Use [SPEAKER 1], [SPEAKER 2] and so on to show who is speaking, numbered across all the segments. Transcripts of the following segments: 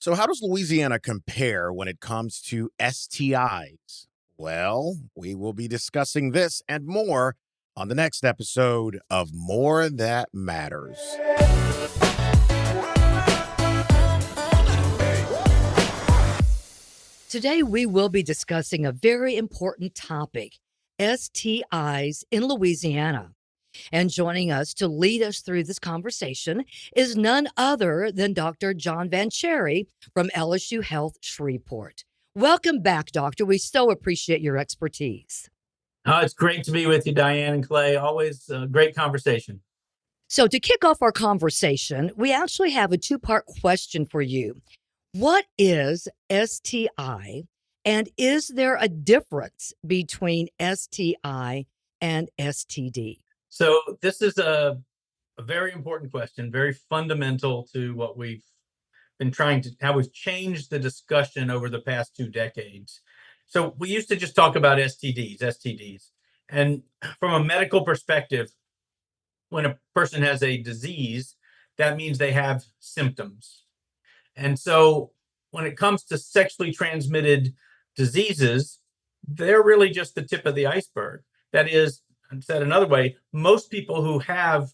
[SPEAKER 1] So, how does Louisiana compare when it comes to STIs? Well, we will be discussing this and more on the next episode of More That Matters.
[SPEAKER 2] Today, we will be discussing a very important topic, STIs in Louisiana. And joining us to lead us through this conversation is none other than Dr. John Vanchiere from LSU Health Shreveport. Welcome back, Doctor. We so appreciate your expertise.
[SPEAKER 3] It's great to be with you, Diane and Clay. Always a great conversation.
[SPEAKER 2] So, to kick off our conversation, we actually have a two-part question for you. What is STI, and is there a difference between STI and STD?
[SPEAKER 3] So this is a very important question, very fundamental to what we've been how we've changed the discussion over the past 2 decades. So we used to just talk about STDs. And from a medical perspective, when a person has a disease, that means they have symptoms. And so when it comes to sexually transmitted diseases, they're really just the tip of the iceberg. That is, said another way, most people who have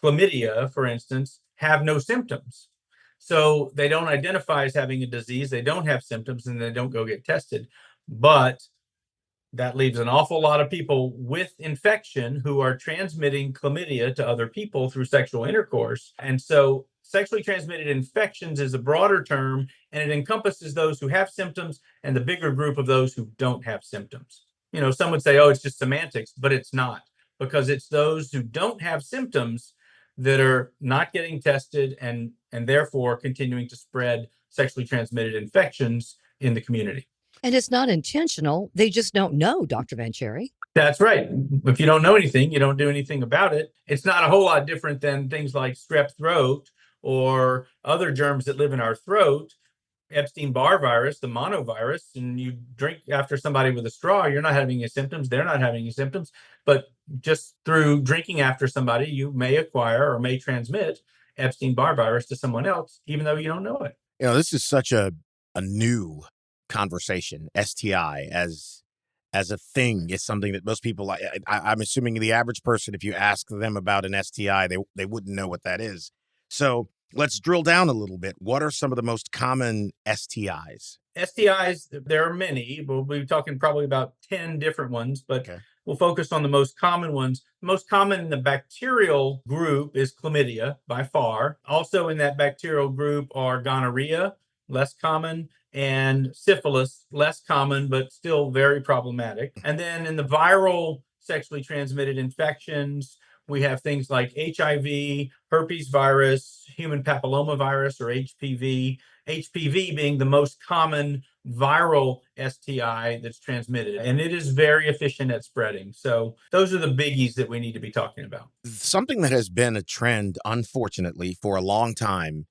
[SPEAKER 3] chlamydia, for instance, have no symptoms. So they don't identify as having a disease, they don't have symptoms, and they don't go get tested. But that leaves an awful lot of people with infection who are transmitting chlamydia to other people through sexual intercourse. And so sexually transmitted infections is a broader term, and it encompasses those who have symptoms and the bigger group of those who don't have symptoms. You know, some would say, oh, it's just semantics, but it's not, because it's those who don't have symptoms that are not getting tested and therefore continuing to spread sexually transmitted infections in the community.
[SPEAKER 2] And it's not intentional. They just don't know, Dr. Vanchiere.
[SPEAKER 3] That's right. If you don't know anything, you don't do anything about it. It's not a whole lot different than things like strep throat or other germs that live in our throat. Epstein-Barr virus, the monovirus, and you drink after somebody with a straw, you're not having any symptoms, they're not having any symptoms, but just through drinking after somebody, you may acquire or may transmit Epstein-Barr virus to someone else, even though you don't know it.
[SPEAKER 1] You know, this is such a new conversation. STI as a thing is something that most people, I'm assuming the average person, if you ask them about an STI, they wouldn't know what that is. So let's drill down a little bit. What are some of the most common STIs?
[SPEAKER 3] STIs, there are many. We'll be talking probably about 10 different ones, but we'll focus on the most common ones. The most common in the bacterial group is chlamydia by far. Also in that bacterial group are gonorrhea, less common, and syphilis, less common, but still very problematic. And then in the viral sexually transmitted infections, we have things like HIV, herpes virus, human papillomavirus, or HPV. HPV being the most common viral STI that's transmitted, and it is very efficient at spreading. So those are the biggies that we need to be talking about.
[SPEAKER 1] Something that has been a trend, unfortunately, for a long time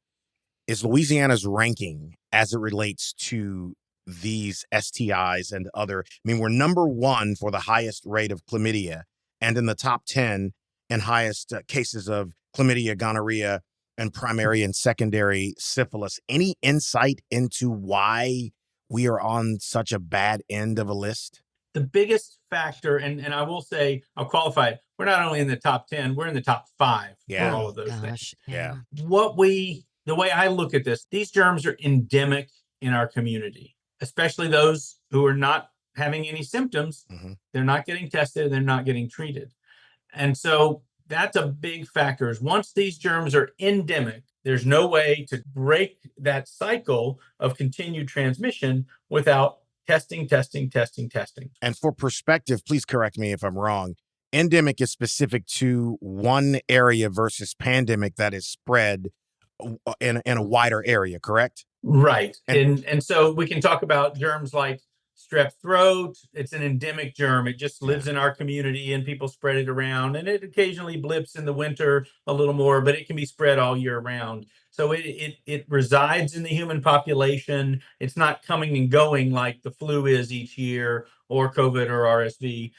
[SPEAKER 1] is Louisiana's ranking as it relates to these STIs and other. I mean, we're number one for the highest rate of chlamydia and in the top 10 and highest cases of chlamydia, gonorrhea, and primary and secondary syphilis. Any insight into why we are on such a bad end of a list?
[SPEAKER 3] The biggest factor, and I will say, I'll qualify it, we're not only in the top 10, we're in the top 5 for all of those things.
[SPEAKER 1] Yeah.
[SPEAKER 3] The way I look at this, these germs are endemic in our community, especially those who are not having any symptoms. They're not getting tested, they're not getting treated. And so that's a big factor. Is once these germs are endemic, there's no way to break that cycle of continued transmission without testing.
[SPEAKER 1] And for perspective, please correct me if I'm wrong. Endemic is specific to one area versus pandemic that is spread in a wider area, correct?
[SPEAKER 3] Right. And so we can talk about germs like strep throat. It's an endemic germ. It just lives in our community and people spread it around, and it occasionally blips in the winter a little more, but it can be spread all year round. So it resides in the human population. It's not coming and going like the flu is each year, or COVID or RSV.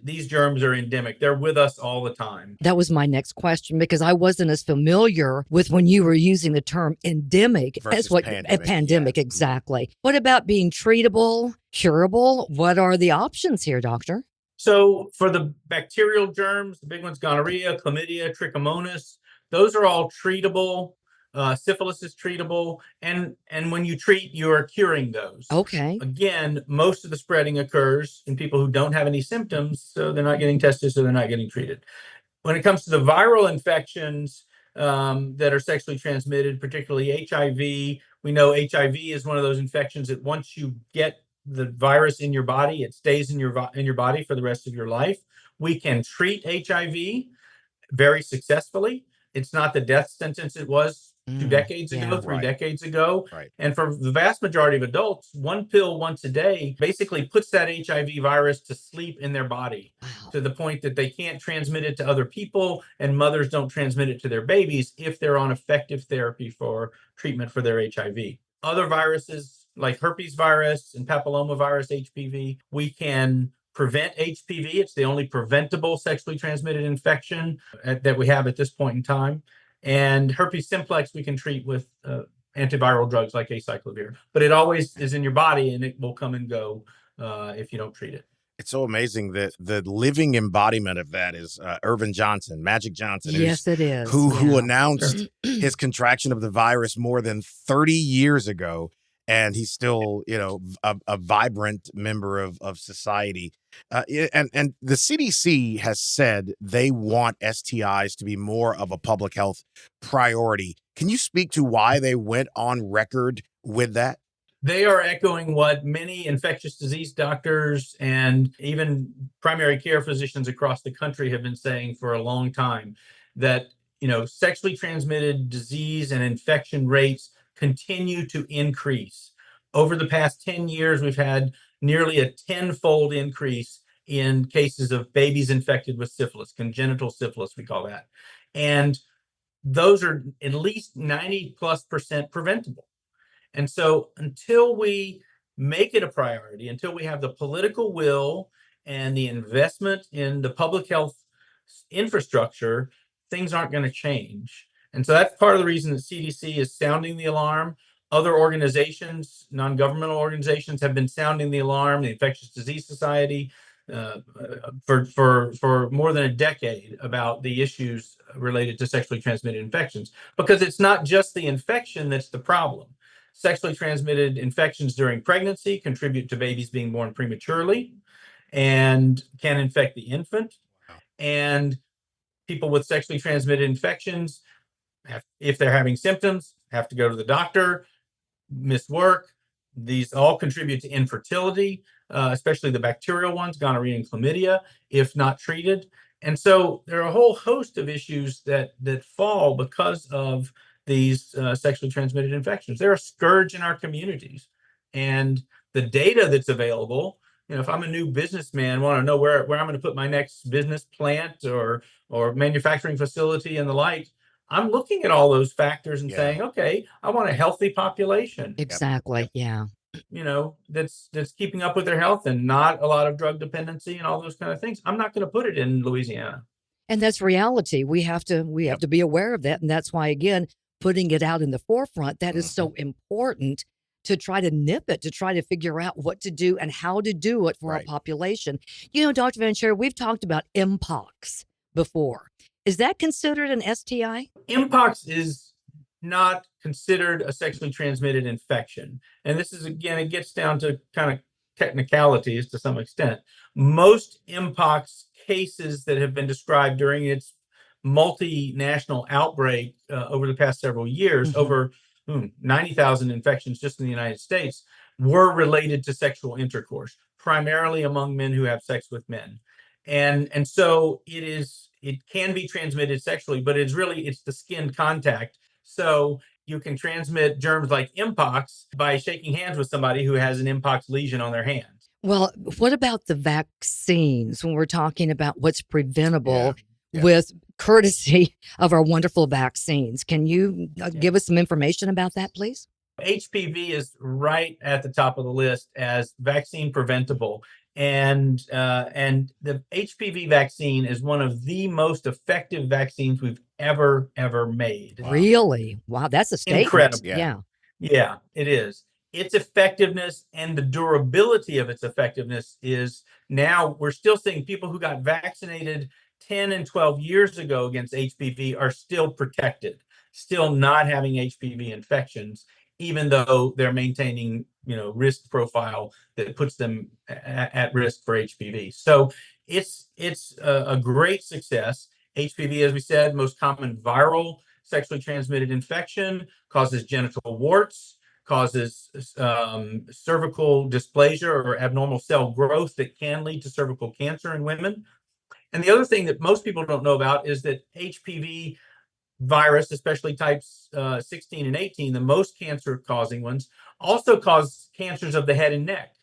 [SPEAKER 3] These germs are endemic. They're with us all the time.
[SPEAKER 2] That was my next question, because I wasn't as familiar with when you were using the term endemic
[SPEAKER 1] Versus
[SPEAKER 2] as what
[SPEAKER 1] pandemic,
[SPEAKER 2] a pandemic.
[SPEAKER 1] yeah.
[SPEAKER 2] Exactly. What about being treatable, curable? What are the options here, doctor?
[SPEAKER 3] So for the bacterial germs, the big ones, gonorrhea, chlamydia, trichomonas, those are all treatable. Syphilis is treatable. And when you treat, you are curing those.
[SPEAKER 2] Okay.
[SPEAKER 3] Again, most of the spreading occurs in people who don't have any symptoms, so they're not getting tested, so they're not getting treated. When it comes to the viral infections that are sexually transmitted, particularly HIV, we know HIV is one of those infections that once you get the virus in your body, it stays in your body for the rest of your life. We can treat HIV very successfully. It's not the death sentence it was 2 decades ago, 3 decades ago.
[SPEAKER 1] Right.
[SPEAKER 3] And for the vast majority of adults, one pill once a day basically puts that HIV virus to sleep in their body.
[SPEAKER 2] Wow.
[SPEAKER 3] To the point that they can't transmit it to other people, and mothers don't transmit it to their babies if they're on effective therapy for treatment for their HIV. Other viruses like herpes virus and papillomavirus HPV, we can prevent HPV. It's the only preventable sexually transmitted infection that we have at this point in time. And herpes simplex we can treat with antiviral drugs like acyclovir. But it always is in your body, and it will come and go if you don't treat it.
[SPEAKER 1] It's so amazing that the living embodiment of that is Irvin Johnson, Magic Johnson.
[SPEAKER 2] Yes, it is.
[SPEAKER 1] Who announced his contraction of the virus more than 30 years ago. And he's still, a vibrant member of society. And the CDC has said they want STIs to be more of a public health priority. Can you speak to why they went on record with that?
[SPEAKER 3] They are echoing what many infectious disease doctors and even primary care physicians across the country have been saying for a long time, that, sexually transmitted disease and infection rates continue to increase. Over the past 10 years, we've had nearly a 10-fold increase in cases of babies infected with syphilis, congenital syphilis, we call that. And those are at least 90+% preventable. And so until we make it a priority, until we have the political will and the investment in the public health infrastructure, things aren't going to change. And so that's part of the reason the CDC is sounding the alarm. Other organizations, non-governmental organizations, have been sounding the alarm. The Infectious Disease Society, for more than a decade, about the issues related to sexually transmitted infections, because it's not just the infection that's the problem. Sexually transmitted infections during pregnancy contribute to babies being born prematurely and can infect the infant. And people with sexually transmitted infections, if they're having symptoms, have to go to the doctor, miss work. These all contribute to infertility, especially the bacterial ones, gonorrhea and chlamydia, if not treated. And so there are a whole host of issues that fall because of these sexually transmitted infections. They're a scourge in our communities. And the data that's available, if I'm a new businessman, want to know where I'm going to put my next business plant or manufacturing facility and the like, I'm looking at all those factors and saying, okay, I want a healthy population.
[SPEAKER 2] Exactly. Yeah.
[SPEAKER 3] That's keeping up with their health and not a lot of drug dependency and all those kind of things. I'm not going to put it in Louisiana.
[SPEAKER 2] And that's reality. We have to be aware of that. And that's why, again, putting it out in the forefront, that is so important, to try to nip it, to try to figure out what to do and how to do it for our population. Dr. Vanchiere, we've talked about Mpox before. Is that considered an STI?
[SPEAKER 3] Mpox is not considered a sexually transmitted infection. And this is, again, it gets down to kind of technicalities to some extent. Most Mpox cases that have been described during its multinational outbreak over the past several years, over 90,000 infections just in the United States, were related to sexual intercourse, primarily among men who have sex with men. And so it can be transmitted sexually, but it's the skin contact. So you can transmit germs like Mpox by shaking hands with somebody who has an Mpox lesion on their hand.
[SPEAKER 2] Well, what about the vaccines when we're talking about what's preventable with courtesy of our wonderful vaccines? Can you give us some information about that, please?
[SPEAKER 3] HPV is right at the top of the list as vaccine preventable. And the HPV vaccine is one of the most effective vaccines we've ever made.
[SPEAKER 1] Wow.
[SPEAKER 2] Really? Wow, that's a statement.
[SPEAKER 3] Incredible.
[SPEAKER 2] Yeah.
[SPEAKER 3] Yeah, it is. Its effectiveness and the durability of its effectiveness is now we're still seeing people who got vaccinated 10 and 12 years ago against HPV are still protected, still not having HPV infections, even though they're maintaining, risk profile that puts them at risk for HPV. So it's a great success. HPV, as we said, most common viral sexually transmitted infection, causes genital warts, causes cervical dysplasia or abnormal cell growth that can lead to cervical cancer in women. And the other thing that most people don't know about is that HPV virus, especially types 16 and 18, the most cancer-causing ones, also cause cancers of the head and neck.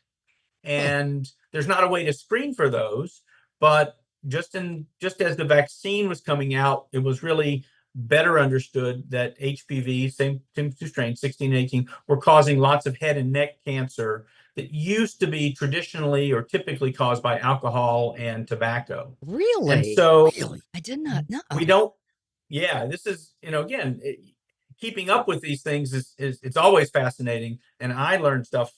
[SPEAKER 3] And there's not a way to screen for those, but just as the vaccine was coming out, it was really better understood that HPV, same two strains, 16 and 18, were causing lots of head and neck cancer that used to be traditionally or typically caused by alcohol and tobacco.
[SPEAKER 2] Really?
[SPEAKER 3] And so
[SPEAKER 2] I did not know.
[SPEAKER 3] we don't, this is, again, keeping up with these things is it's always fascinating. And I learn stuff,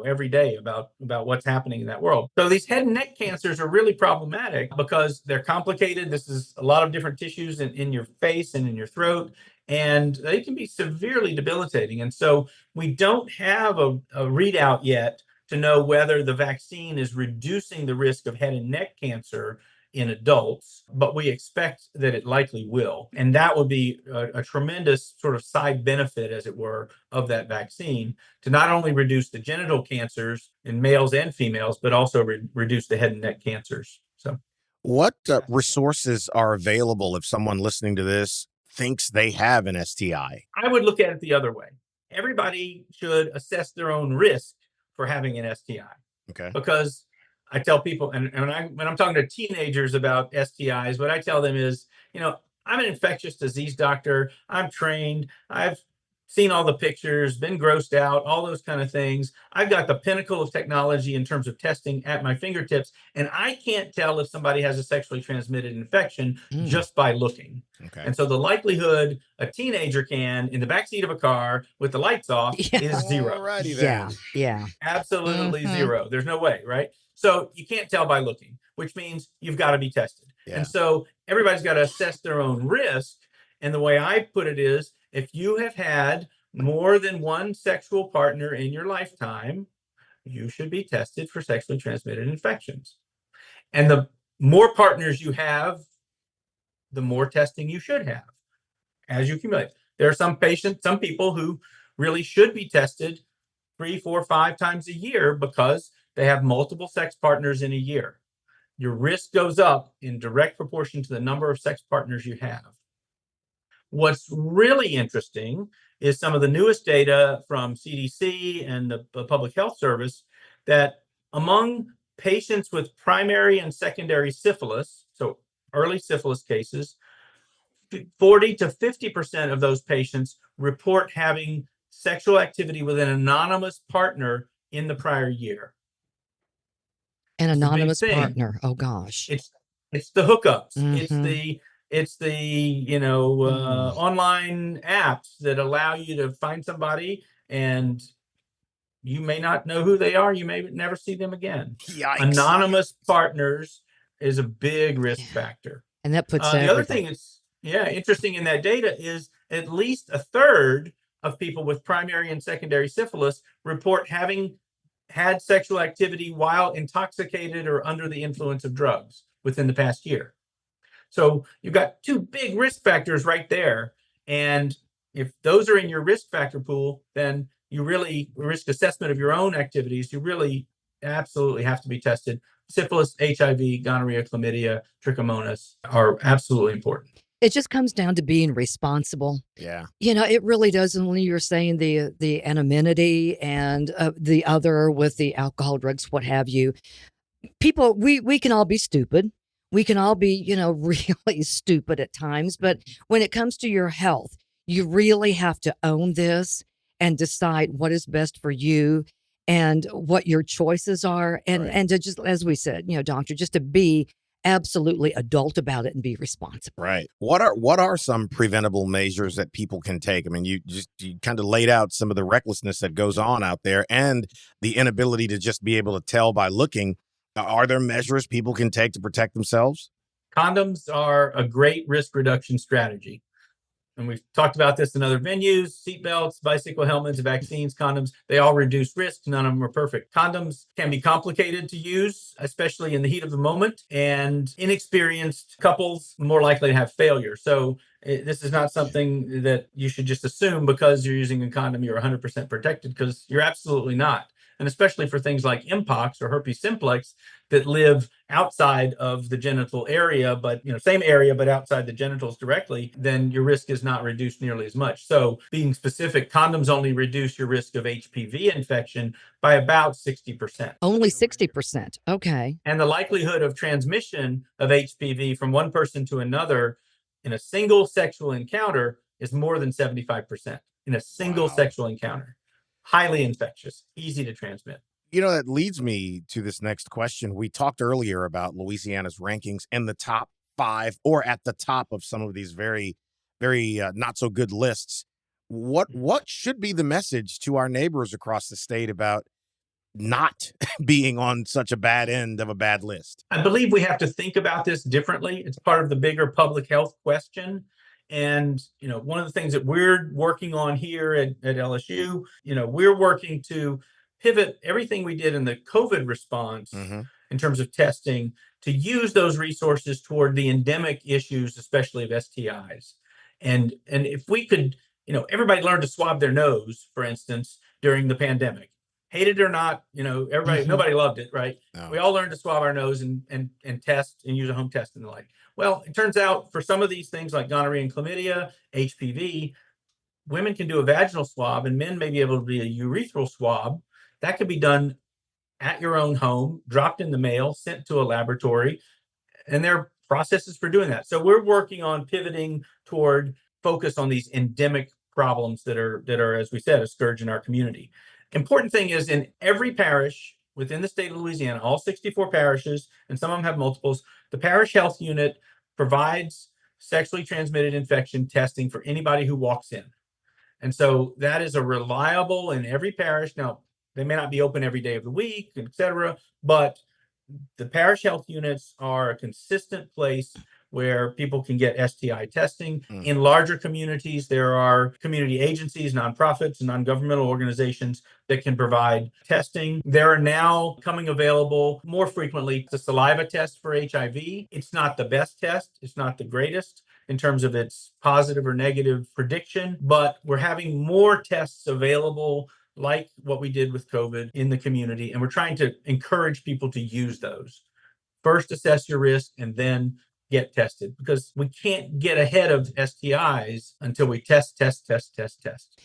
[SPEAKER 3] every day about what's happening in that world. So these head and neck cancers are really problematic because they're complicated. This is a lot of different tissues in your face and in your throat, and they can be severely debilitating. And so we don't have a readout yet to know whether the vaccine is reducing the risk of head and neck cancer in adults, but we expect that it likely will. And that would be a tremendous sort of side benefit, as it were, of that vaccine to not only reduce the genital cancers in males and females, but also reduce the head and neck cancers. So,
[SPEAKER 1] what resources are available if someone listening to this thinks they have an STI?
[SPEAKER 3] I would look at it the other way. Everybody should assess their own risk for having an STI.
[SPEAKER 1] Okay.
[SPEAKER 3] Because I tell people, and when I'm talking to teenagers about STIs, what I tell them is, I'm an infectious disease doctor. I'm trained. I've seen all the pictures, been grossed out, all those kind of things. I've got the pinnacle of technology in terms of testing at my fingertips, and I can't tell if somebody has a sexually transmitted infection just by looking.
[SPEAKER 1] Okay.
[SPEAKER 3] And so the likelihood a teenager can in the backseat of a car with the lights off is zero.
[SPEAKER 1] Alrighty then.
[SPEAKER 2] Yeah.
[SPEAKER 3] Absolutely zero. There's no way, right? So you can't tell by looking, which means you've got to be tested.
[SPEAKER 1] Yeah.
[SPEAKER 3] And so everybody's got to assess their own risk. And the way I put it is, if you have had more than one sexual partner in your lifetime, you should be tested for sexually transmitted infections. And the more partners you have, the more testing you should have as you accumulate. There are some people who really should be tested 3, 4, 5 times a year because they have multiple sex partners in a year. Your risk goes up in direct proportion to the number of sex partners you have. What's really interesting is some of the newest data from CDC and the Public Health Service that among patients with primary and secondary syphilis, so early syphilis cases, 40 to 50% of those patients report having sexual activity with an anonymous partner in the prior year.
[SPEAKER 2] An anonymous partner. Oh gosh.
[SPEAKER 3] It's the hookups. It's the online apps that allow you to find somebody, and you may not know who they are. You may never see them again.
[SPEAKER 1] Yikes.
[SPEAKER 3] Anonymous partners is a big risk factor.
[SPEAKER 2] And that puts
[SPEAKER 3] the other thing that's interesting in that data is at least a third of people with primary and secondary syphilis report having had sexual activity while intoxicated or under the influence of drugs within the past year. So you've got two big risk factors right there. And if those are in your risk factor pool, then you really risk assessment of your own activities. You really absolutely have to be tested. Syphilis, HIV, gonorrhea, chlamydia, trichomonas are absolutely important.
[SPEAKER 2] It just comes down to being responsible.
[SPEAKER 1] Yeah.
[SPEAKER 2] It really does. And when you're saying the anonymity and the other with the alcohol, drugs, what have you, people, we can all be stupid. We can all be, really stupid at times. But when it comes to your health, you really have to own this and decide what is best for you and what your choices are. And to just, as we said, doctor, just to be absolutely adult about it and be responsible.
[SPEAKER 1] Right. What are some preventable measures that people can take? I mean, you kind of laid out some of the recklessness that goes on out there and the inability to just be able to tell by looking. Are there measures people can take to protect themselves?
[SPEAKER 3] Condoms are a great risk reduction strategy. And we've talked about this in other venues: seatbelts, bicycle helmets, vaccines, condoms. They all reduce risk. None of them are perfect. Condoms can be complicated to use, especially in the heat of the moment, and inexperienced couples more likely to have failure. So this is not something that you should just assume because you're using a condom, you're 100% protected, because you're absolutely not. And especially for things like mpox or herpes simplex that live outside of the genital area, but same area, but outside the genitals directly, then your risk is not reduced nearly as much. So being specific, condoms only reduce your risk of HPV infection by about 60%.
[SPEAKER 2] Only 60%. Okay.
[SPEAKER 3] And the likelihood of transmission of HPV from one person to another in a single sexual encounter is more than 75% in a single sexual encounter. Highly infectious, easy to transmit.
[SPEAKER 1] That leads me to this next question. We talked earlier about Louisiana's rankings and the top 5, or at the top of some of these very, very not so good lists. What should be the message to our neighbors across the state about not being on such a bad end of a bad list?
[SPEAKER 3] I believe we have to think about this differently. It's part of the bigger public health question. And, one of the things that we're working on here at LSU, we're working to pivot everything we did in the COVID response in terms of testing to use those resources toward the endemic issues, especially of STIs. And if we could, everybody learned to swab their nose, for instance, during the pandemic. Hate it or not, everybody, nobody loved it, right?
[SPEAKER 1] No.
[SPEAKER 3] We all learned to swab our nose and test and use a home test and the like. Well, it turns out for some of these things like gonorrhea and chlamydia, HPV, women can do a vaginal swab and men may be able to do a urethral swab. That could be done at your own home, dropped in the mail, sent to a laboratory, and there are processes for doing that. So we're working on pivoting toward focus on these endemic problems that are, as we said, a scourge in our community. Important thing is, in every parish within the state of Louisiana, all 64 parishes, and some of them have multiples, the parish health unit provides sexually transmitted infection testing for anybody who walks in. And so that is a reliable in every parish. Now, they may not be open every day of the week, et cetera, but the parish health units are a consistent place where people can get STI testing. In larger communities, there are community agencies, nonprofits, and non-governmental organizations that can provide testing. There are now coming available more frequently the saliva test for HIV. It's not the best test. It's not the greatest in terms of its positive or negative prediction, but we're having more tests available like what we did with COVID in the community. And we're trying to encourage people to use those. First, assess your risk and then get tested, because we can't get ahead of STIs until we test.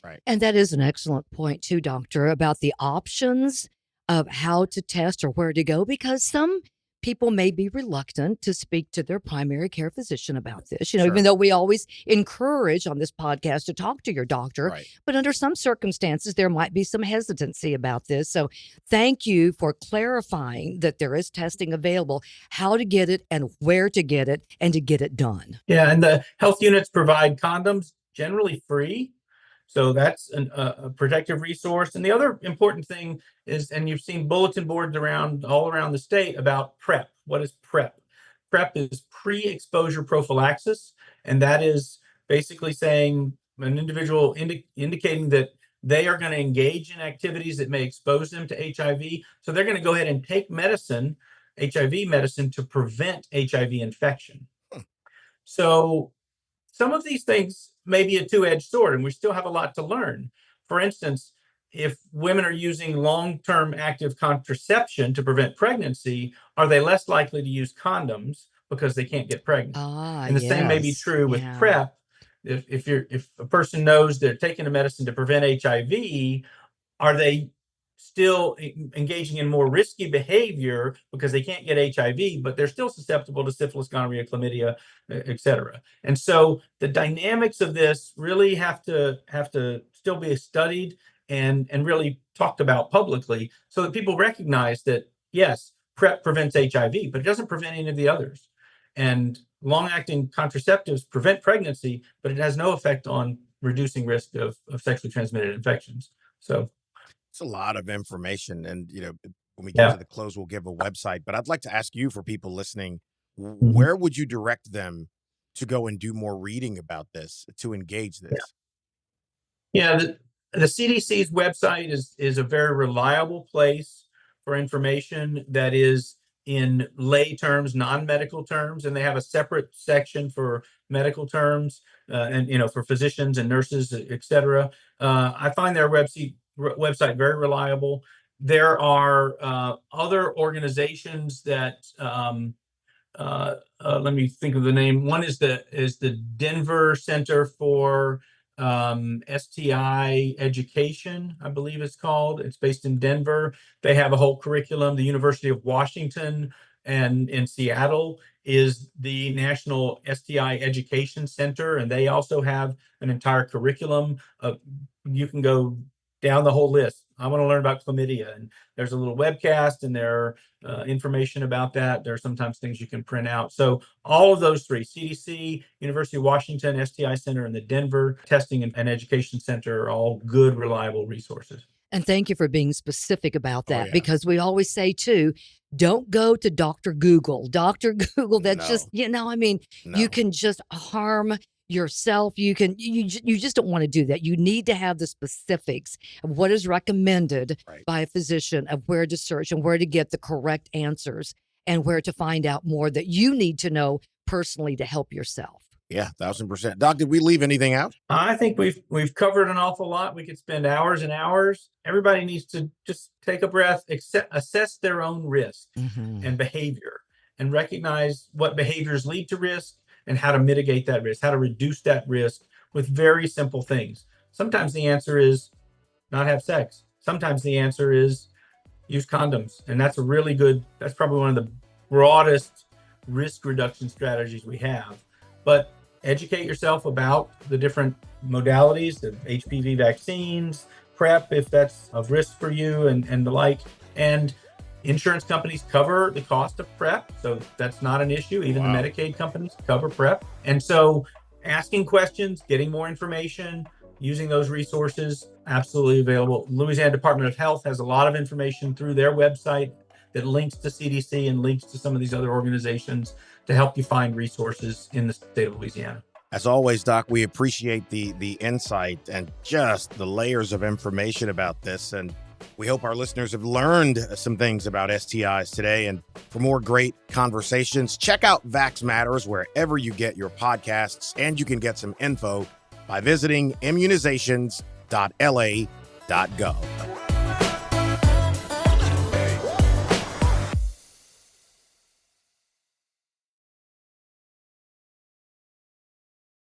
[SPEAKER 1] Right.
[SPEAKER 2] And that is an excellent point too, doctor, about the options of how to test or where to go, because some people may be reluctant to speak to their primary care physician about this,
[SPEAKER 1] Sure.
[SPEAKER 2] even though we always encourage on this podcast to talk to your doctor.
[SPEAKER 1] Right.
[SPEAKER 2] But under some circumstances, there might be some hesitancy about this. So thank you for clarifying that there is testing available, how to get it and where to get it, and to get it done.
[SPEAKER 3] Yeah, and the health units provide condoms, generally free. So that's a protective resource. And the other important thing is, and you've seen bulletin boards all around the state about PrEP. What is PrEP? PrEP is pre-exposure prophylaxis, and that is basically saying an individual indicating that they are going to engage in activities that may expose them to HIV. So they're going to go ahead and take medicine, HIV medicine, to prevent HIV infection. So some of these things may be a two-edged sword, and we still have a lot to learn. For instance, if women are using long-term active contraception to prevent pregnancy, are they less likely to use condoms because they can't get pregnant? And the same may be true with PrEP. If a person knows they're taking a medicine to prevent HIV, are they still engaging in more risky behavior because they can't get HIV, but they're still susceptible to syphilis, gonorrhea, chlamydia, et cetera? And so the dynamics of this really have to still be studied and really talked about publicly so that people recognize that, yes, PrEP prevents HIV, but it doesn't prevent any of the others. And long-acting contraceptives prevent pregnancy, but it has no effect on reducing risk of sexually transmitted infections. So
[SPEAKER 1] It's a lot of information. And, when we get to
[SPEAKER 3] yeah.
[SPEAKER 1] the close, we'll give a website. But I'd like to ask you, for people listening,
[SPEAKER 3] Mhm.
[SPEAKER 1] where would you direct them to go and do more reading about this, to engage this?
[SPEAKER 3] Yeah, the CDC's website is a very reliable place for information that is in lay terms, non-medical terms, and they have a separate section for medical terms, and for physicians and nurses, etc. I find their website very reliable. There are other organizations that let me think of the name. One is the Denver Center for STI Education, I believe it's called. It's based in Denver. They have a whole curriculum. The University of Washington and in Seattle is the National STI Education Center, and they also have an entire curriculum. You can go down the whole list. I want to learn about chlamydia, and there's a little webcast, and there are information about that. There are sometimes things you can print out. So all of those three, CDC, University of Washington, STI Center, and the Denver Testing and Education Center, are all good, reliable resources.
[SPEAKER 2] And thank you for being specific about
[SPEAKER 1] Oh,
[SPEAKER 2] that,
[SPEAKER 1] yeah.
[SPEAKER 2] because we always say too, don't go to Dr. Google. Dr. Google, that's just,
[SPEAKER 1] No.
[SPEAKER 2] you can just harm yourself. You just don't want to do that. You need to have the specifics of what is recommended
[SPEAKER 1] Right.
[SPEAKER 2] by a physician, of where to search and where to get the correct answers and where to find out more that you need to know personally to help yourself.
[SPEAKER 1] Yeah, 1,000%. Doc, did we leave anything out?
[SPEAKER 3] I think we've covered an awful lot. We could spend hours and hours. Everybody needs to just take a breath, assess their own risk and behavior, and recognize what behaviors lead to risk and how to mitigate that risk, how to reduce that risk with very simple things. Sometimes the answer is not have sex. Sometimes the answer is use condoms. And that's that's probably one of the broadest risk reduction strategies we have. But educate yourself about the different modalities, the HPV vaccines, PrEP, if that's of risk for you, and the like. And insurance companies cover the cost of PrEP, so that's not an issue. Even
[SPEAKER 1] Wow.
[SPEAKER 3] the Medicaid companies cover PrEP. And so asking questions, getting more information, using those resources, absolutely available. Louisiana Department of Health has a lot of information through their website that links to CDC and links to some of these other organizations to help you find resources in the state of Louisiana.
[SPEAKER 1] As always, Doc, we appreciate the insight and just the layers of information about this. And we hope our listeners have learned some things about STIs today. And for more great conversations, check out Vax Matters wherever you get your podcasts. And you can get some info by visiting immunizations.la.gov.